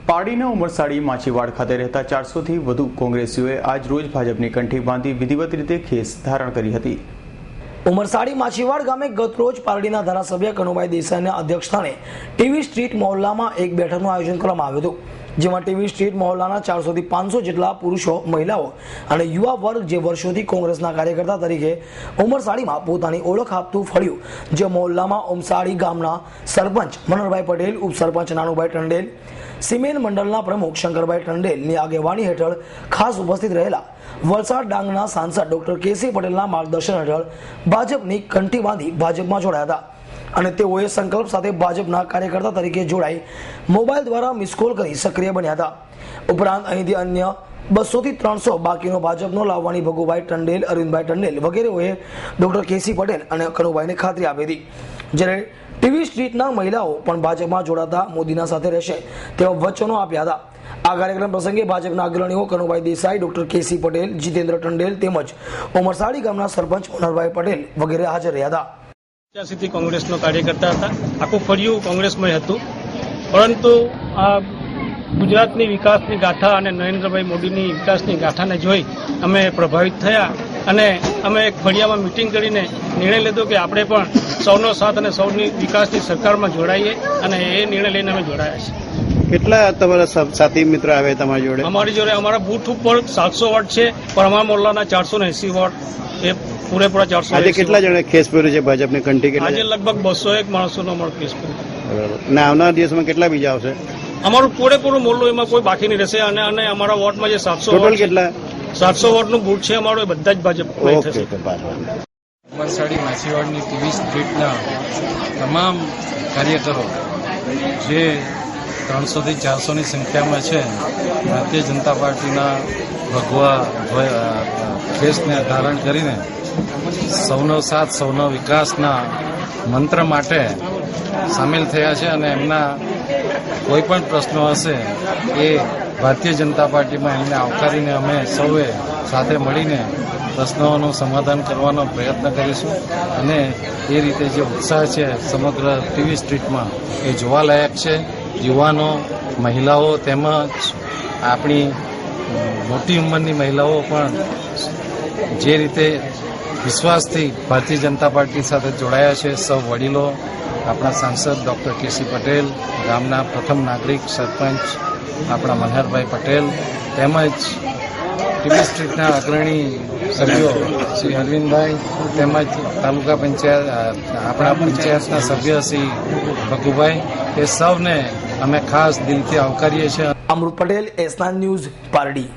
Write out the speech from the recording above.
પારડીના ઉમરસાડી માછીવાડ ખાતે રહેતા 400થી વધુ કોંગ્રેસીઓએ આજ રોજ ભાજપની કંઠી બાંધી વિધિવત રીતે ખેસ ધારણ કરી હતી। ઉમરસાડી માછીવાડ ગામે ગત રોજ પારડીના ધારાસભ્ય કનુભાઈ દેસાઈના અધ્યક્ષસ્થાને ટીવી સ્ટ્રીટ મહોલ્લામાં એક બેઠકનું આયોજન કરવામાં આવ્યું હતું, જેમાં ટીવી સ્ટ્રીટ મહોલ્લાના 400 થી 500 જેટલા પુરુષો, મહિલાઓ અને યુવા વર્ગ જે વર્ષોથી કોંગ્રેસના કાર્યકર્તા તરીકે ઉમરસાડીમાં પોતાની ઓળખ આપતું ફળ્યું, જે મહોલ્લામાં ઉમરસાડી ગામના સરપંચ મનહરભાઈ પટેલ, ઉપસરપંચ નાનુભાઈ ટંડેલ, સિમેન્ટ મંડળના પ્રમુખ શંકરભાઈ ટંડેલની આગેવાની હેઠળ ખાસ ઉપસ્થિત રહેલા વલસાડ ડાંગના સાંસદ ડોક્ટર કેસી પટેલના માર્ગદર્શન હેઠળ ભાજપની કંઠી બાંધી ભાજપમાં જોડાયા હતા અને તેઓએ સંકલ્પ સાથે ભાજપના કાર્યકર્તા તરીકે જોડાઈ મોબાઈલ દ્વારા મિસકોલ કરી સક્રિય બન્યા હતા। ઉપરાંત અહીંથી અન્ય 200 થી 300 બાકીનો ભાજપનો લાવવાની ભગુભાઈ ટંડેલ, અરવિંદભાઈ ટંડેલ વગેરેઓએ ડોક્ટર કેસી પટેલ અને કનુભાઈને ખાતરી આપી હતી, જ્યારે ટીવી સ્ટ્રીટના મહિલાઓ પણ ભાજપમાં જોડાતા મોદીના સાથે રહેશે તેવા વચનો આપ્યા હતા। આ કાર્યક્રમ પ્રસંગે ભાજપના અગ્રણીઓ કનુભાઈ દેસાઈ, ડોક્ટર કેસી પટેલ, જીતેન્દ્ર ટંડેલ તેમજ ઉમરસાડી ગામના સરપંચ મનહરભાઈ પટેલ વગેરે હાજર રહ્યા હતા। 85થી કોંગ્રેસનો કાર્યકર્તા હતા, આખું ફળિયું કોંગ્રેસમય હતું, પરંતુ આ ગુજરાતની વિકાસની ગાથા અને નરેન્દ્રભાઈ મોદીની વિકાસની ગાથાને જોઈ અમે પ્રભાવિત થયા અને અમે એક ફળિયામાં મિટિંગ કરીને નિર્ણય લીધો કે આપણે પણ સૌનો સાથ અને સૌની વિકાસની સરકારમાં જોડાઈએ અને એ નિર્ણય લઈને અમે જોડાયા છીએ। કેટલા તમારા સાથી મિત્રો આવે તમારી જોડે? અમારી જોડે અમારા બૂથ ઉપર 700 વોટ છે, પણ અમારા મોહલ્લાના 480 વોટ એ પૂરેપૂરા 400। આજે કેટલા જણા ખેસ પહેર્યું છે ભાજપની કંઠી? આજે લગભગ 201 માણસોનો અમારો કેસ બરાબર। અને આવનાર દિવસમાં કેટલા બીજા આવશે? અમારું પૂરેપૂરું મોહલ્લો, એમાં કોઈ બાકી નહીં રહેશે અને અમારા વોટમાં જે 700 ટોટલ કેટલા? 700 વોટનું બૂથ છે અમારું, એ બધા જ ભાજપ થશે। ઉમરસાડી માછીવાડની ટીવી સ્ટ્રીટના તમામ કાર્યકરો જે 300 થી 400 ની સંખ્યામાં છે, ભારતીય જનતા પાર્ટીના ભગવા ખેસને ધારણ કરીને સૌનો સાથ સૌનો વિકાસના મંત્ર માટે સામેલ થયા છે અને એમના કોઈ પણ પ્રશ્નો હશે એ ભારતીય જનતા પાર્ટીમાં એમને આવકારીને અમે સૌએ સાથે મળીને પ્રશ્નોનું સમાધાન કરવાનો પ્રયત્ન કરીશું અને એ રીતે જે ઉત્સાહ છે સમગ્ર ટીવી સ્ટ્રીટમાં એ જોવાલાયક છે। યુવાનો, મહિલાઓ તેમજ આપણી મોટી ઉંમરની મહિલાઓ પણ જે રીતે વિશ્વાસથી ભારતીય જનતા પાર્ટી સાથે જોડાયા છે, સૌ વડીલો, આપણા સાંસદ ડોક્ટર કેસી પટેલ, ગામના પ્રથમ નાગરિક સરપંચ આપણા મનહરભાઈ પટેલ તેમજ ટીવી સ્ટ્રીટના અગ્રણી સભ્યો શ્રી અરવિંદભાઈ તેમજ તાલુકા પંચાયત આપણા પંચાયતના સભ્ય શ્રી ભગુભાઈ, એ સૌને અમે ખાસ દિલથી આવકારીએ છીએ। અમૃત પટેલ, એસ9 ન્યૂઝ, પારડી।